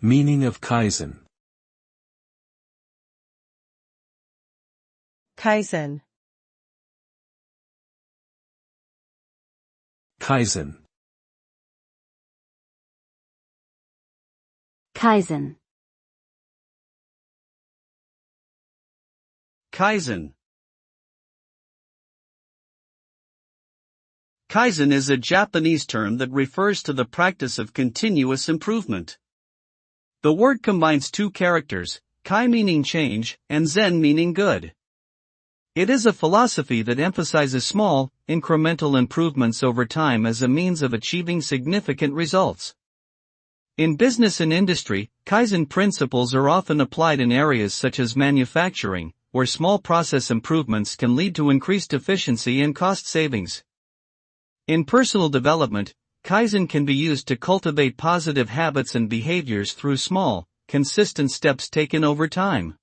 Meaning of kaizen. Kaizen. Kaizen. Kaizen. Kaizen. Kaizen is a Japanese term that refers to the practice of continuous improvement. The word combines two characters, kai meaning change, and zen meaning good. It is a philosophy that emphasizes small, incremental improvements over time as a means of achieving significant results. In business and industry, kaizen principles are often applied in areas such as manufacturing, where small process improvements can lead to increased efficiency and cost savings. In personal development, kaizen can be used to cultivate positive habits and behaviors through small, consistent steps taken over time.